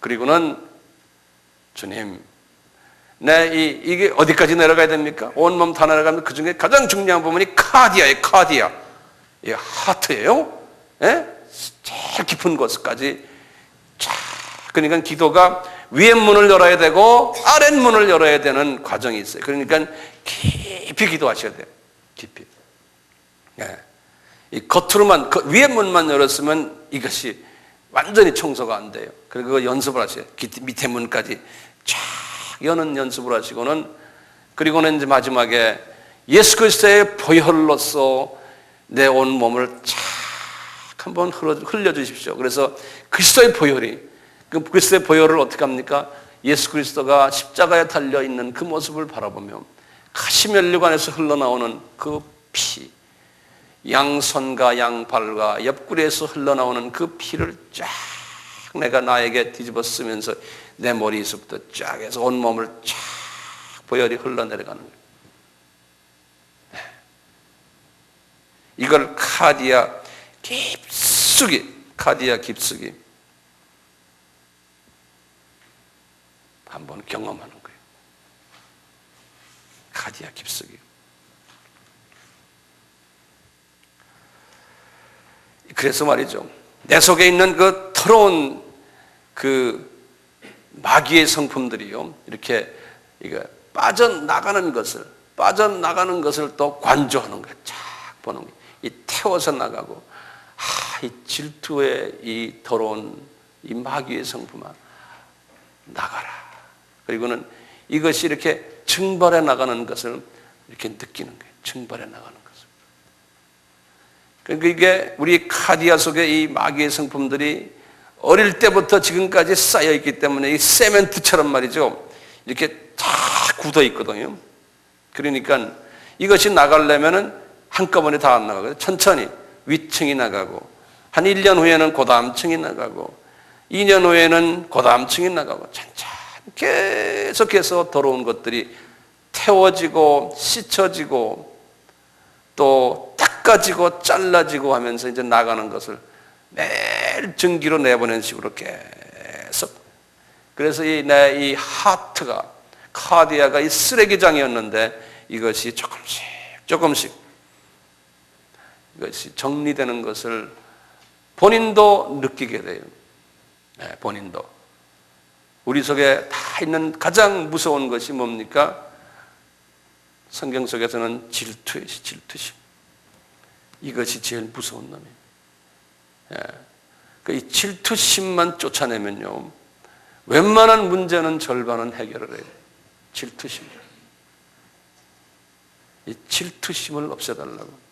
그리고는 주님, 이게 어디까지 내려가야 됩니까? 온몸 다 내려가면 그 중에 가장 중요한 부분이 카디아예요. 카디아. 이 하트예요. 예? 제일 깊은 곳까지 쫙. 그러니까 기도가 위에 문을 열어야 되고 아랫 문을 열어야 되는 과정이 있어요. 그러니까 깊이 기도하셔야 돼요. 깊이. 예. 이 겉으로만, 위에 문만 열었으면 이것이 완전히 청소가 안 돼요. 그리고 그거 연습을 하셔요. 밑에 문까지 쫙 여는 연습을 하시고는, 그리고는 이제 마지막에 예수 그리스도의 보혈로서 내 온 몸을 착 한번 흘려주십시오. 그래서 그리스도의 보혈이, 그 그리스도의 보혈을 어떻게 합니까? 예수 그리스도가 십자가에 달려있는 그 모습을 바라보며 가시면류관에서 흘러나오는 그 피, 양손과 양발과 옆구리에서 흘러나오는 그 피를 쫙 내가 나에게 뒤집어 쓰면서 내 머리에서부터 쫙 해서 온몸을 쫙 보혈이 흘러내려가는 거예요. 네. 이걸 카디아 깊숙이 한번 경험하는 거예요. 카디아 깊숙이. 그래서 말이죠, 내 속에 있는 그 더러운 그 마귀의 성품들이요, 이렇게 빠져나가는 것을 또 관조하는 거예요. 쫙 보는 거예요. 이 태워서 나가고, 이 질투의 이 더러운 이 마귀의 성품아, 나가라. 그리고는 이것이 이렇게 증발해 나가는 것을 이렇게 느끼는 거예요. 증발해 나가는 것을. 그러니까 이게 우리 카디아 속에 이 마귀의 성품들이 어릴 때부터 지금까지 쌓여 있기 때문에 이 세멘트처럼 말이죠, 이렇게 다 굳어 있거든요. 그러니까 이것이 나가려면은 한꺼번에 다 안 나가거든요. 천천히 위층이 나가고, 한 1년 후에는 그 다음 층이 나가고, 2년 후에는 그 다음 층이 나가고, 천천히 계속해서 더러운 것들이 태워지고 씻혀지고 또 닦아지고 잘라지고 하면서 이제 나가는 것을 매일 증기로 내보내는 식으로 계속. 그래서 내 이 하트가, 카디아가 이 쓰레기장이었는데 이것이 조금씩 이것이 정리되는 것을 본인도 느끼게 돼요. 네, 본인도. 우리 속에 다 있는 가장 무서운 것이 뭡니까? 성경 속에서는 질투심. 이것이 제일 무서운 놈이에요. 예. 이 질투심만 쫓아내면요, 웬만한 문제는 절반은 해결을 해요. 질투심. 이 질투심을 없애달라고.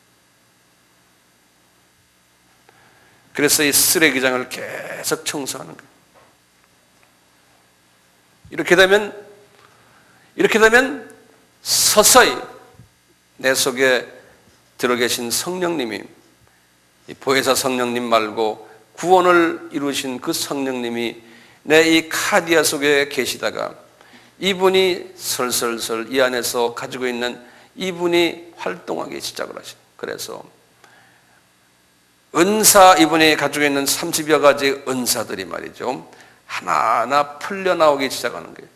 그래서 이 쓰레기장을 계속 청소하는 거예요. 이렇게 되면 서서히 내 속에 들어계신 성령님이, 이 보혜사 성령님 말고 구원을 이루신 그 성령님이 내 이 카디아 속에 계시다가 이분이 설설설 이 안에서 가지고 있는 이분이 활동하기 시작을 하신. 그래서 은사, 이분이 가지고 있는 30여 가지 은사들이 말이죠, 하나하나 풀려나오기 시작하는 거예요.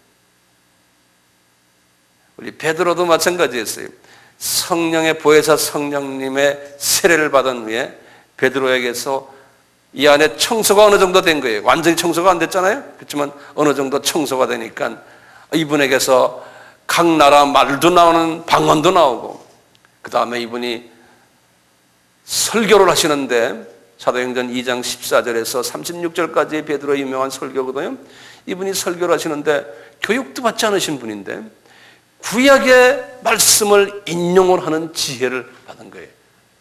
우리 베드로도 마찬가지였어요. 성령의 보혜사 성령님의 세례를 받은 후에 베드로에게서 이 안에 청소가 어느 정도 된 거예요. 완전히 청소가 안 됐잖아요. 그렇지만 어느 정도 청소가 되니까 이분에게서 각 나라 말도 나오는 방언도 나오고, 그 다음에 이분이 설교를 하시는데 사도행전 2장 14절에서 36절까지 베드로의 유명한 설교거든요. 이분이 설교를 하시는데 교육도 받지 않으신 분인데 구약의 말씀을 인용을 하는 지혜를 받은 거예요.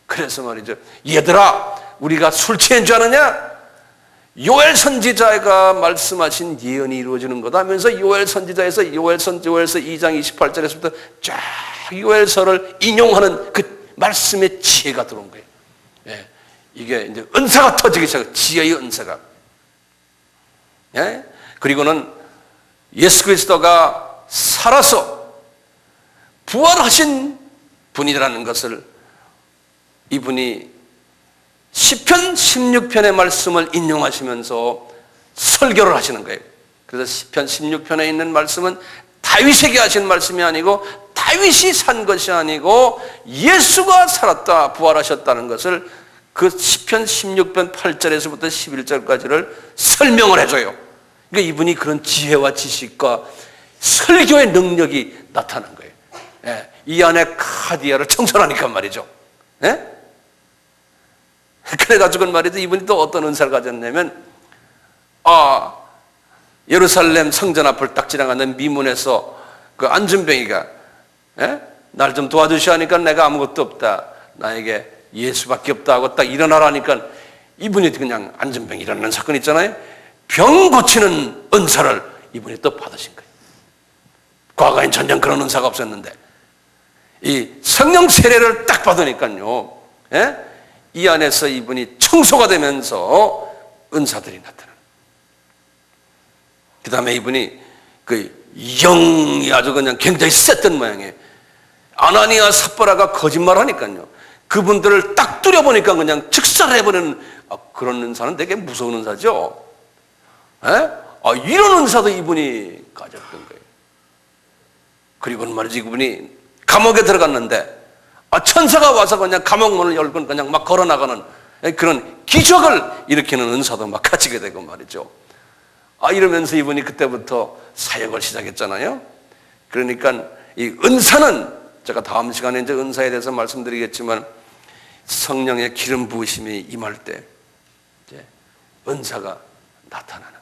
그래서 말이죠, 얘들아, 우리가 술 취한 줄 아느냐? 요엘 선지자가 말씀하신 예언이 이루어지는 거다 하면서 요엘 선지자에서 요엘서 2장 28절에서부터 쫙 요엘서를 인용하는 그 말씀의 지혜가 들어온 거예요. 예, 이게 이제 은사가 터지기 시작해요. 지혜의 은사가. 예? 그리고는 예수 그리스도가 살아서 부활하신 분이라는 것을 이분이 시편 16편의 말씀을 인용하시면서 설교를 하시는 거예요. 그래서 시편 16편에 있는 말씀은 다윗에게 하신 말씀이 아니고, 다윗이 산 것이 아니고 예수가 살았다, 부활하셨다는 것을 그 시편 16편 8절에서부터 11절까지를 설명을 해줘요. 그러니까 이분이 그런 지혜와 지식과 설교의 능력이 나타난 거예요. 예, 이 안에 카디아를 청소하니까 말이죠. 예? 그래가지고 말이죠, 이분이 또 어떤 은사를 가졌냐면, 예루살렘 성전 앞을 딱 지나가는 미문에서 그 안준뱅이가, 예? 날 좀 도와주시오 하니까 내가 아무것도 없다. 나에게 예수밖에 없다 하고 딱 일어나라니까 이분이 그냥 안전병 일어나는 사건 있잖아요. 병 고치는 은사를 이분이 또 받으신 거예요. 과거엔 전혀 그런 은사가 없었는데 이 성령 세례를 딱 받으니까요, 예? 이 안에서 이분이 청소가 되면서 은사들이 나타나는. 그 다음에 이분이 그 영이 아주 그냥 굉장히 셌던 모양이에요. 아나니아 삽바라가 거짓말하니까요, 그분들을 딱 뚫어보니까 그냥 즉살해버리는 그런 은사는 되게 무서운 은사죠. 예? 이런 은사도 이분이 가졌던 거예요. 그리고는 말이지, 이분이 감옥에 들어갔는데 천사가 와서 그냥 감옥 문을 열고 그냥 막 걸어나가는 그런 기적을 일으키는 은사도 막 가지게 되고 말이죠. 이러면서 이분이 그때부터 사역을 시작했잖아요. 그러니까 이 은사는 제가 다음 시간에 이제 은사에 대해서 말씀드리겠지만, 성령의 기름 부으심이 임할 때 이제 은사가 나타나는 거예요.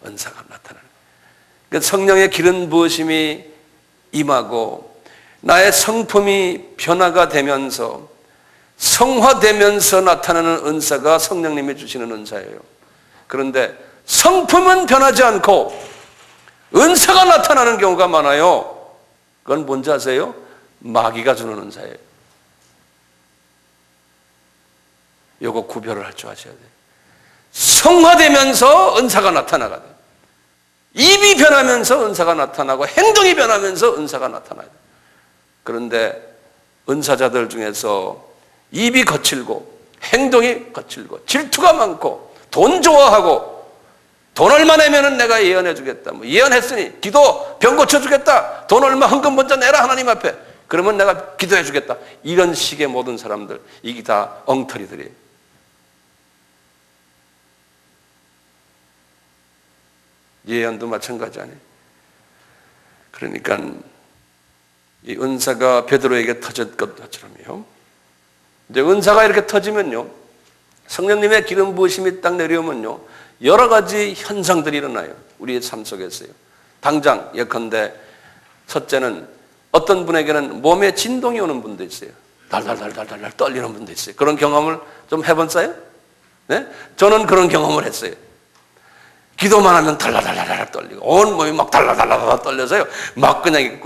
은사가 나타나는 거예요. 그러니까 성령의 기름 부으심이 임하고 나의 성품이 변화가 되면서 성화되면서 나타나는 은사가 성령님이 주시는 은사예요. 그런데 성품은 변하지 않고 은사가 나타나는 경우가 많아요. 그건 뭔지 아세요? 마귀가 주는 은사예요. 요거 구별을 할 줄 아셔야 돼요. 성화되면서 은사가 나타나거든. 입이 변하면서 은사가 나타나고 행동이 변하면서 은사가 나타나요. 그런데 은사자들 중에서 입이 거칠고 행동이 거칠고 질투가 많고 돈 좋아하고, 돈 얼마 내면은 내가 예언해 주겠다, 뭐 예언했으니 기도 병 고쳐 주겠다, 돈 얼마 헌금 먼저 내라 하나님 앞에, 그러면 내가 기도해 주겠다, 이런 식의 모든 사람들, 이게 다 엉터리들이에요. 예언도 마찬가지 아니에요. 그러니까 이 은사가 베드로에게 터졌던 것처럼요, 이제 은사가 이렇게 터지면요, 성령님의 기름 부으심이 딱 내려오면요, 여러 가지 현상들이 일어나요. 우리의 삶 속에서요. 당장 예컨대 첫째는 어떤 분에게는 몸에 진동이 오는 분도 있어요. 달달달달달 떨리는 분도 있어요. 그런 경험을 좀 해봤어요? 네? 저는 그런 경험을 했어요. 기도만 하면 달달달달 떨리고 온 몸이 막 달달달달 떨려서요, 막 그냥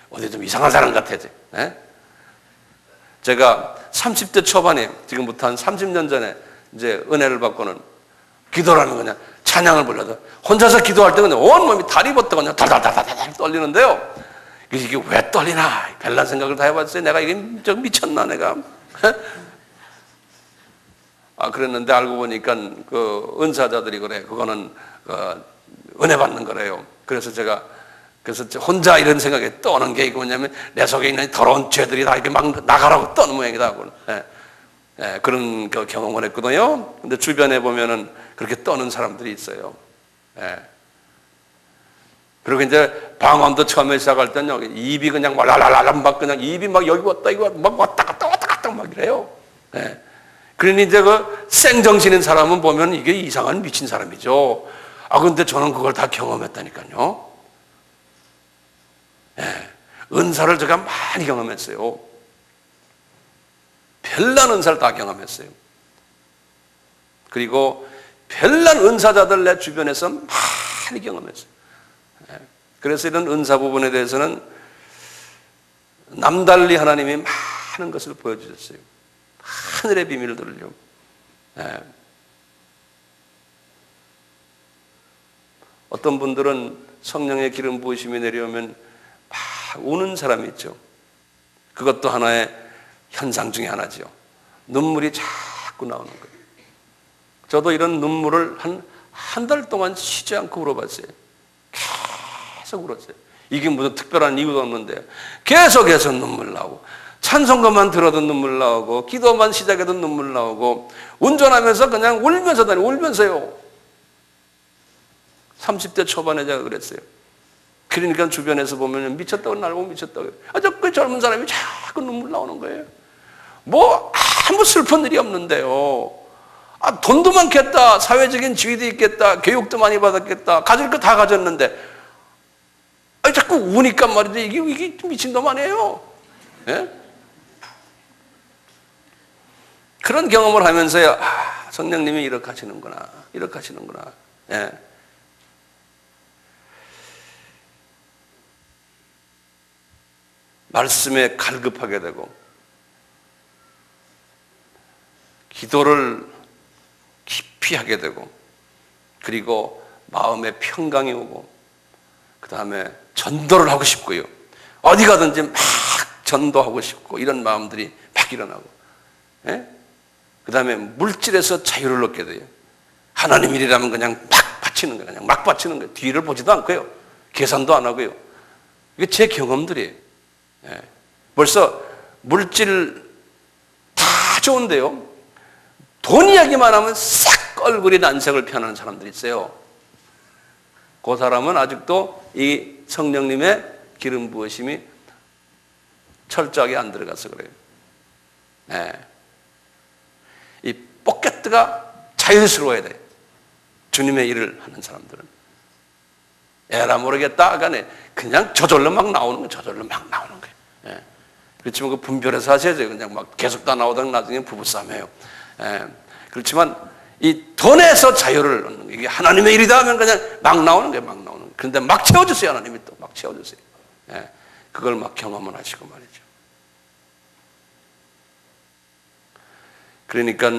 어디 좀 이상한 사람 같아요. 네? 제가 30대 초반에, 지금부터 한 30년 전에 이제 은혜를 받고는 기도라는 그냥 찬양을 불러도 혼자서 기도할 때 그냥 온 몸이 다리 벗다가 그냥 달달달달 떨리는데요. 이게 왜 떨리나 별난 생각을 다 해봤어요. 내가 이게 좀 미쳤나 내가. 그랬는데 알고 보니까 그 은사자들이 그래, 그거는 은혜 받는 거래요. 그래서 혼자 이런 생각에 떠는 게 뭐냐면, 내 속에 있는 더러운 죄들이 다 이렇게 막 나가라고 떠는 모양이다. 그런 경험을 했거든요. 근데 주변에 보면은 그렇게 떠는 사람들이 있어요. 그리고 이제 방언도 처음에 시작할 때는 입이 그냥 랄랄랄 막 그냥 입이 막 여기 왔다 이거 막 왔다 갔다 막 이래요. 그러니 이제 그 생정신인 사람은 보면 이게 이상한 미친 사람이죠. 근데 저는 그걸 다 경험했다니까요. 은사를 제가 많이 경험했어요. 별난 은사를 다 경험했어요. 그리고 별난 은사자들 내 주변에서 많이 경험했어요. 그래서 이런 은사 부분에 대해서는 남달리 하나님이 많은 것을 보여주셨어요. 하늘의 비밀들을요. 어떤 분들은 성령의 기름 부으심이 내려오면 막 우는 사람이 있죠. 그것도 하나의 현상 중에 하나죠. 눈물이 자꾸 나오는 거예요. 저도 이런 눈물을 한 달 동안 쉬지 않고 울어봤어요. 계속 울었어요. 이게 무슨 특별한 이유도 없는데 계속해서 눈물 나오고, 찬송가만 들어도 눈물 나오고, 기도만 시작해도 눈물 나오고, 운전하면서 그냥 울면서 울면서요. 30대 초반에 제가 그랬어요. 그러니까 주변에서 보면 미쳤다고 날 보고 미쳤다고. 그 젊은 사람이 자꾸 눈물 나오는 거예요. 뭐 아무 슬픈 일이 없는데요. 돈도 많겠다, 사회적인 지위도 있겠다, 교육도 많이 받았겠다, 가질 거 다 가졌는데 자꾸 우니까 말이죠. 이게 미친놈 아니에요? 예? 그런 경험을 하면서요, 성령님이 이렇게 하시는구나, 이렇게 하시는구나. 예. 말씀에 갈급하게 되고, 기도를 깊이 하게 되고, 그리고 마음에 평강이 오고, 그 다음에 전도를 하고 싶고요. 어디 가든지 막 전도하고 싶고, 이런 마음들이 막 일어나고, 예? 그 다음에 물질에서 자유를 얻게 돼요. 하나님 일이라면 그냥 막 바치는 거예요. 그냥 막 바치는 거예요. 뒤를 보지도 않고요. 계산도 안 하고요. 이게 제 경험들이에요. 예. 벌써 물질 다 좋은데요. 돈 이야기만 하면 싹 얼굴이 난색을 피하는 사람들이 있어요. 그 사람은 아직도 이 성령님의 기름 부으심이 철저하게 안 들어가서 그래요. 네. 이 포켓가 자유스러워야 돼. 주님의 일을 하는 사람들은. 에라 모르겠다. 그냥 저절로 막 나오는 거예요. 저절로 막 나오는 거예요. 예. 그렇지만 그 분별해서 하셔야죠. 그냥 막 계속 다 나오다가 나중에 부부싸움해요. 예. 그렇지만 이 돈에서 자유를 얻는 거예요. 이게 하나님의 일이다 하면 그냥 막 나오는 거예요. 막 나오는 거예요. 그런데 막 채워주세요. 하나님이 또 막 채워주세요. 예. 그걸 막 경험을 하시고 말이죠. 그러니까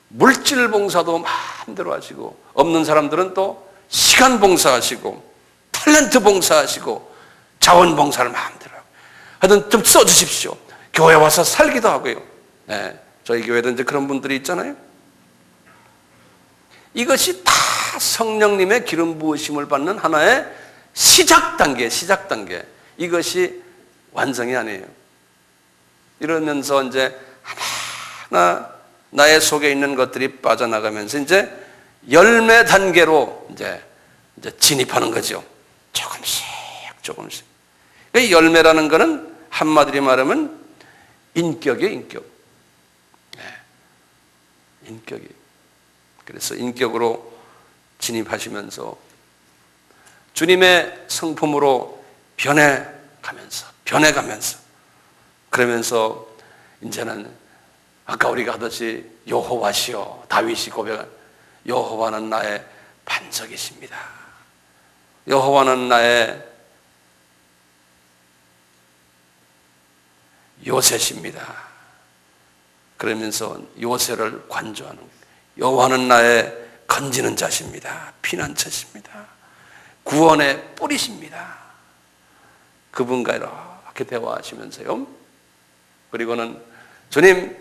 물질 봉사도 마음대로 하시고, 없는 사람들은 또 시간 봉사하시고, 탤런트 봉사하시고, 자원 봉사를 마음대로 하고, 하여튼 좀 써주십시오. 교회 와서 살기도 하고요. 네, 저희 교회도 이제 그런 분들이 있잖아요. 이것이 다 성령님의 기름 부으심을 받는 하나의 시작 단계. 이것이 완성이 아니에요. 이러면서 이제 하나하나 나의 속에 있는 것들이 빠져나가면서 이제 열매 단계로 이제 진입하는 거죠. 조금씩. 이 열매라는 것은 한마디로 말하면 인격이에요, 인격. 네. 인격이. 그래서 인격으로 진입하시면서 주님의 성품으로 변해가면서 그러면서 이제는 아까 우리가 하듯이 여호와시여, 다윗이 고백한 여호와는 나의 반석이십니다. 여호와는 나의 요새십니다. 그러면서 요새를 관조하는 거예요. 여호와는 나의 건지는 자십니다. 피난처십니다. 구원의 뿌리십니다. 그분과 이렇게 대화하시면서요. 그리고는 주님,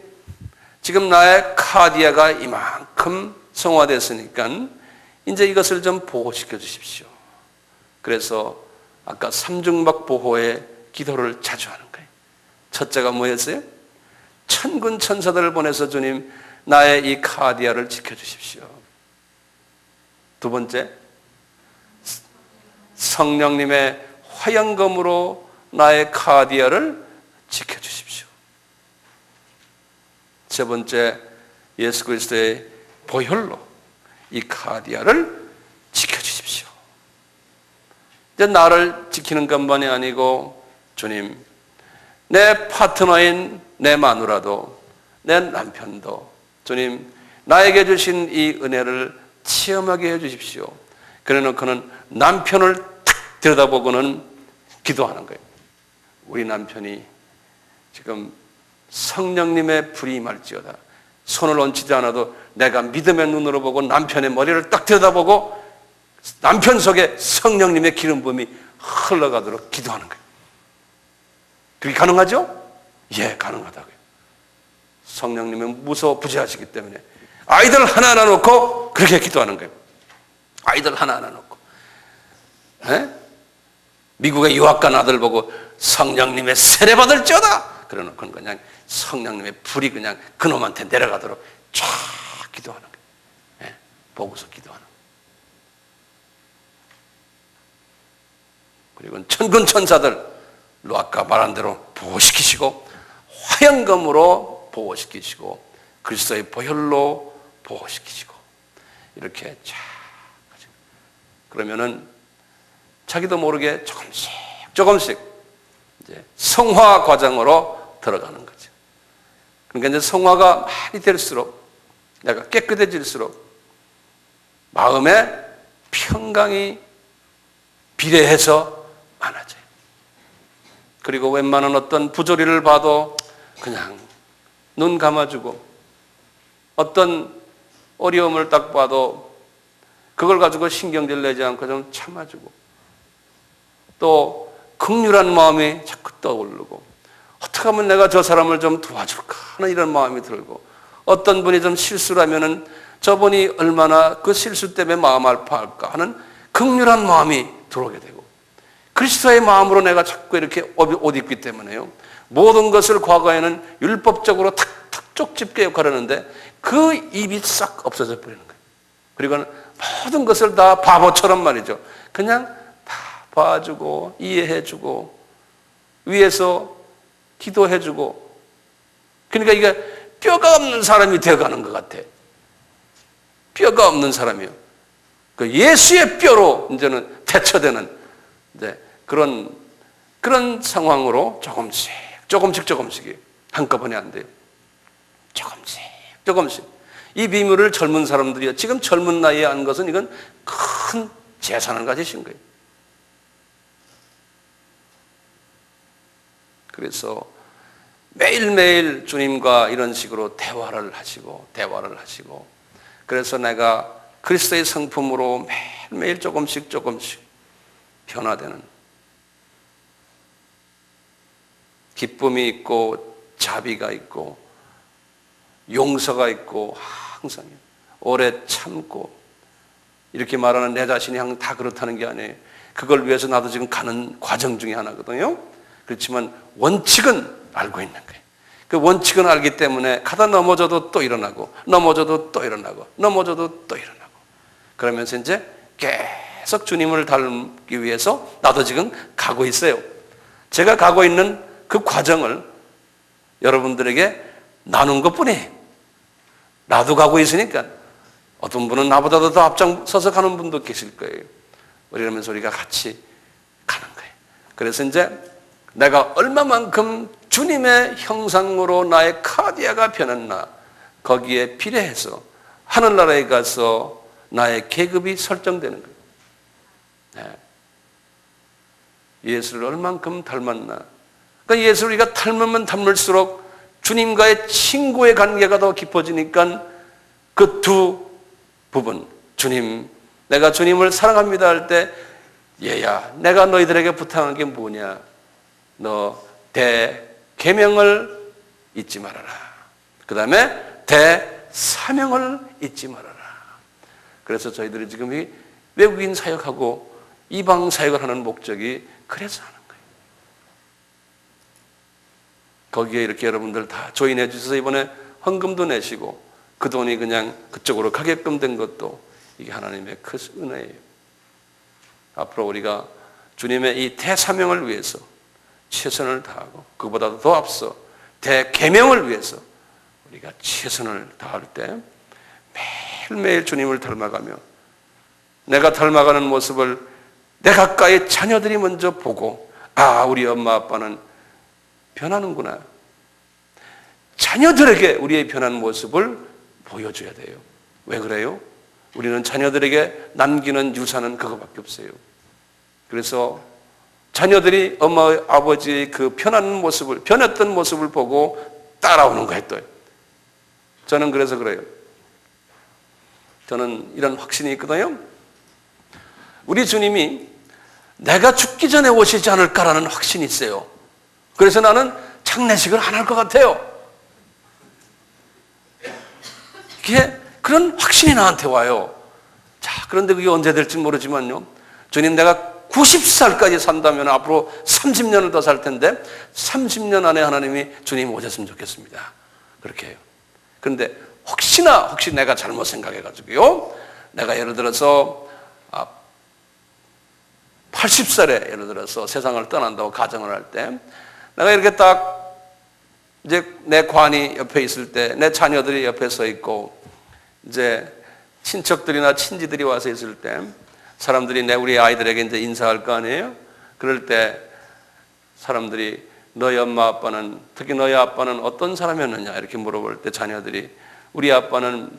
지금 나의 카디아가 이만큼 성화됐으니까 이제 이것을 좀 보호시켜 주십시오. 그래서 아까 삼중박 보호의 기도를 자주 하는 거예요. 첫째가 뭐였어요? 천군 천사들을 보내서 주님, 나의 이 카디아를 지켜주십시오. 두 번째, 성령님의 화영검으로 나의 카디아를 지켜주십시오. 세 번째, 예수 그리스도의 보혈로 이 카디아를 지켜주십시오. 이제 나를 지키는 것만이 아니고, 주님, 내 파트너인 내 마누라도, 내 남편도, 주님, 나에게 주신 이 은혜를 체험하게 해주십시오. 그래 놓고는 남편을 탁 들여다보고는 기도하는 거예요. 우리 남편이 지금 성령님의 불이 임할지어다. 손을 얹히지 않아도 내가 믿음의 눈으로 보고 남편의 머리를 딱 들여다보고 남편 속에 성령님의 기름 부음이 흘러가도록 기도하는 거예요. 그게 가능하죠? 예, 가능하다고요. 성령님은 무소부재하시기 때문에 아이들 하나하나 놓고 그렇게 기도하는 거예요. 아이들 하나하나 놓고. 네? 미국의 유학 간 아들 보고 성령님의 세례받을지어다. 그래 놓고는 그냥 성령님의 불이 그냥 그놈한테 내려가도록 쫙 기도하는 거예요. 네? 보고서 기도하는 거예요. 그리고 천군 천사들로 아까 말한 대로 보호시키시고 화영검으로 보호시키시고 그리스도의 보혈로 보호시키시고 이렇게 쫙 그러면은 자기도 모르게 조금씩 이제 성화 과정으로 들어가는 거죠. 그러니까 이제 성화가 많이 될수록, 내가 깨끗해질수록 마음의 평강이 비례해서 많아져요. 그리고 웬만한 어떤 부조리를 봐도 그냥 눈 감아주고, 어떤 어려움을 딱 봐도 그걸 가지고 신경질 내지 않고 좀 참아주고, 또 긍휼한 마음이 자꾸 떠오르고, 어떻게 하면 내가 저 사람을 좀 도와줄까 하는 이런 마음이 들고, 어떤 분이 좀 실수를 하면은 저분이 얼마나 그 실수 때문에 마음 아파할까 하는 긍휼한 마음이 들어오게 되고, 그리스도의 마음으로 내가 자꾸 이렇게 옷 입기 때문에요, 모든 것을 과거에는 율법적으로 탁탁 쪽집게 역할하는데 그 입이 싹 없어져 버리는 거예요. 그리고 모든 것을 다 바보처럼 말이죠, 그냥 다 봐주고 이해해주고 위에서 기도해주고, 그러니까 이게 뼈가 없는 사람이 되어가는 것 같아. 뼈가 없는 사람이요. 그 예수의 뼈로 이제는 대처되는 이제 그런 상황으로 조금씩이 한꺼번에 안 돼요. 조금씩. 이 비밀을 젊은 사람들이요, 지금 젊은 나이에 아는 것은 이건 큰 재산을 가지신 거예요. 그래서 매일매일 주님과 이런 식으로 대화를 하시고, 그래서 내가 그리스도의 성품으로 매일매일 조금씩 변화되는, 기쁨이 있고 자비가 있고 용서가 있고, 항상 오래 참고, 이렇게 말하는 내 자신이 항상 다 그렇다는 게 아니에요. 그걸 위해서 나도 지금 가는 과정 중에 하나거든요. 그렇지만 원칙은 알고 있는 거예요. 그 원칙은 알기 때문에 가다 넘어져도 또 일어나고, 그러면서 이제 계속 주님을 닮기 위해서 나도 지금 가고 있어요. 제가 가고 있는 그 과정을 여러분들에게 나눈 것뿐이에요. 나도 가고 있으니까 어떤 분은 나보다도 더 앞장서서 가는 분도 계실 거예요. 그러면서 우리가 같이 가는 거예요. 그래서 이제 내가 얼마만큼 주님의 형상으로 나의 카디아가 변했나, 거기에 비례해서 하늘나라에 가서 나의 계급이 설정되는 거예요. 네. 예수를 얼만큼 닮았나. 그러니까 예수를 우리가 닮으면 닮을수록 주님과의 친구의 관계가 더 깊어지니까 그 두 부분, 주님, 내가 주님을 사랑합니다 할 때, 얘야, 내가 너희들에게 부탁한 게 뭐냐? 너 대계명을 잊지 말아라. 그 다음에 대사명을 잊지 말아라. 그래서 저희들이 지금 이 외국인 사역하고 이방 사역을 하는 목적이 그래서 하는 거예요. 거기에 이렇게 여러분들 다 조인해 주셔서 이번에 헌금도 내시고, 그 돈이 그냥 그쪽으로 가게끔 된 것도 이게 하나님의 큰 은혜예요. 앞으로 우리가 주님의 이 대사명을 위해서 최선을 다하고, 그보다도 더 앞서 대계명을 위해서 우리가 최선을 다할 때 매일매일 주님을 닮아가며, 내가 닮아가는 모습을 내 가까이 자녀들이 먼저 보고, 아, 우리 엄마 아빠는 변하는구나. 자녀들에게 우리의 변한 모습을 보여줘야 돼요. 왜 그래요? 우리는 자녀들에게 남기는 유산은 그거밖에 없어요. 그래서 자녀들이 엄마 아버지의 그 변했던 모습을 보고 따라오는 거예요. 또 저는 그래서 그래요. 저는 이런 확신이 있거든요. 우리 주님이 내가 죽기 전에 오시지 않을까라는 확신이 있어요. 그래서 나는 장례식을 안 할 것 같아요. 이게 그런 확신이 나한테 와요. 자, 그런데 그게 언제 될지 모르지만요, 주님, 내가 90살까지 산다면 앞으로 30년을 더 살 텐데 30년 안에 하나님이 주님 오셨으면 좋겠습니다. 그렇게 해요. 그런데 혹시 내가 잘못 생각해가지고요, 내가 예를 들어서 80살에 예를 들어서 세상을 떠난다고 가정을 할 때, 내가 이렇게 딱 이제 내 관이 옆에 있을 때, 내 자녀들이 옆에 서 있고, 이제 친척들이나 친지들이 와서 있을 때, 사람들이 우리 아이들에게 이제 인사할 거 아니에요? 그럴 때 사람들이 너희 엄마 아빠는, 특히 너희 아빠는 어떤 사람이었느냐 이렇게 물어볼 때 자녀들이 우리 아빠는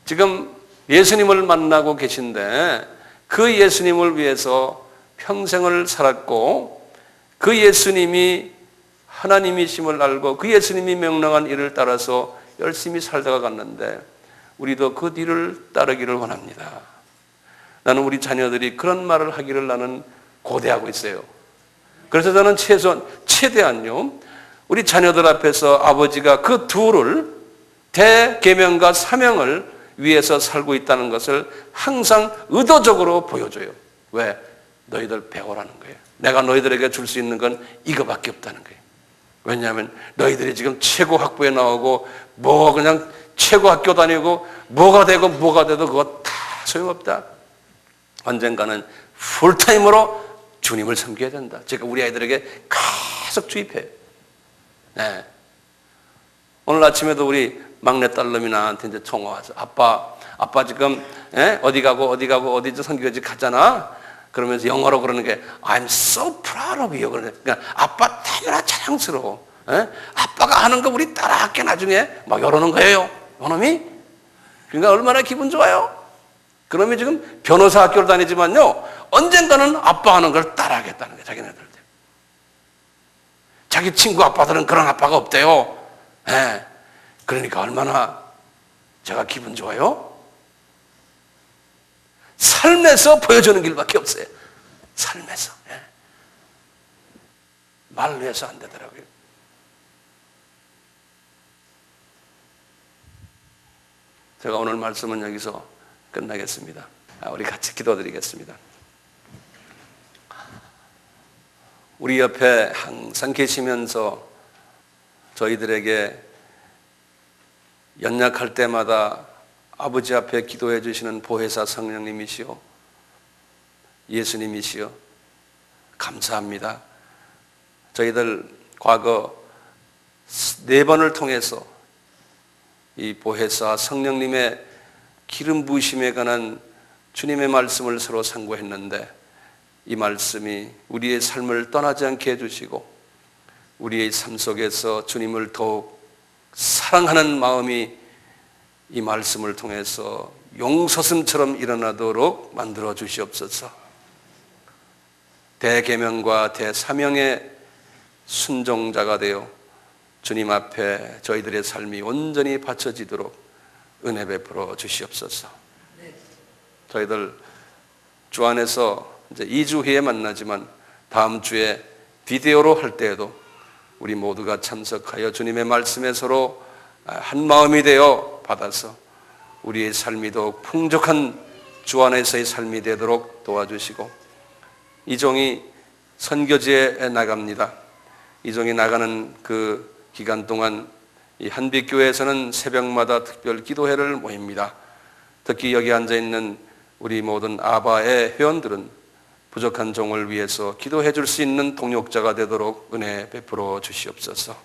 지금 예수님을 만나고 계신데 그 예수님을 위해서 평생을 살았고 그 예수님이 하나님이심을 알고 그 예수님이 명령한 일을 따라서 열심히 살다가 갔는데 우리도 그 뒤를 따르기를 원합니다. 나는 우리 자녀들이 그런 말을 하기를 나는 고대하고 있어요. 그래서 저는 최대한요 우리 자녀들 앞에서 아버지가 그 둘을 대계명과 사명을 위해서 살고 있다는 것을 항상 의도적으로 보여줘요. 왜? 너희들 배우라는 거예요. 내가 너희들에게 줄 수 있는 건 이거밖에 없다는 거예요. 왜냐하면 너희들이 지금 최고 학부에 나오고 뭐 그냥 최고 학교 다니고 뭐가 되고 뭐가 돼도 그거 다 소용없다. 언젠가는 풀타임으로 주님을 섬겨야 된다. 제가 우리 아이들에게 계속 주입해요. 네. 오늘 아침에도 우리 막내딸놈이 나한테 이제 통화 와서 아빠 지금 어디 가고 어디 선교지 갔잖아. 그러면서 영어로 그러는 게 I'm so proud of you. 그러니까 아빠 너무나 자랑스러워. 아빠가 하는 거 우리 따라할게 나중에 막 이러는 거예요. 요놈이. 그러니까 얼마나 기분 좋아요. 그놈이 지금 변호사 학교를 다니지만요 언젠가는 아빠 하는 걸 따라하겠다는 거예요. 자기네들. 자기 친구 아빠들은 그런 아빠가 없대요. 그러니까 얼마나 제가 기분 좋아요? 삶에서 보여주는 길밖에 없어요. 삶에서. 말로 해서 안 되더라고요. 제가 오늘 말씀은 여기서 끝나겠습니다. 우리 같이 기도드리겠습니다. 우리 옆에 항상 계시면서 저희들에게 연약할 때마다 아버지 앞에 기도해 주시는 보혜사 성령님이시오, 예수님이시오, 감사합니다. 저희들 과거 4번을 통해서 이 보혜사 성령님의 기름 부으심에 관한 주님의 말씀을 서로 상고했는데 이 말씀이 우리의 삶을 떠나지 않게 해주시고 우리의 삶 속에서 주님을 더욱 사랑하는 마음이 이 말씀을 통해서 용서슴처럼 일어나도록 만들어 주시옵소서. 대계명과 대사명의 순종자가 되어 주님 앞에 저희들의 삶이 온전히 바쳐지도록 은혜 베풀어 주시옵소서. 저희들 주 안에서 이제 2주 후에 만나지만 다음 주에 비디오로 할 때에도 우리 모두가 참석하여 주님의 말씀에 서로 한 마음이 되어 받아서 우리의 삶이 더욱 풍족한 주 안에서의 삶이 되도록 도와주시고 이종이 선교지에 나갑니다. 이종이 나가는 그 기간 동안 이 한빛교회에서는 새벽마다 특별 기도회를 모입니다. 특히 여기 앉아있는 우리 모든 아바의 회원들은 부족한 종을 위해서 기도해 줄 수 있는 동역자가 되도록 은혜 베풀어 주시옵소서.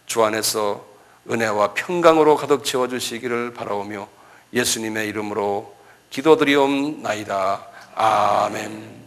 주 안에서 은혜와 평강으로 가득 채워주시기를 바라오며 예수님의 이름으로 기도드리옵나이다. 아멘.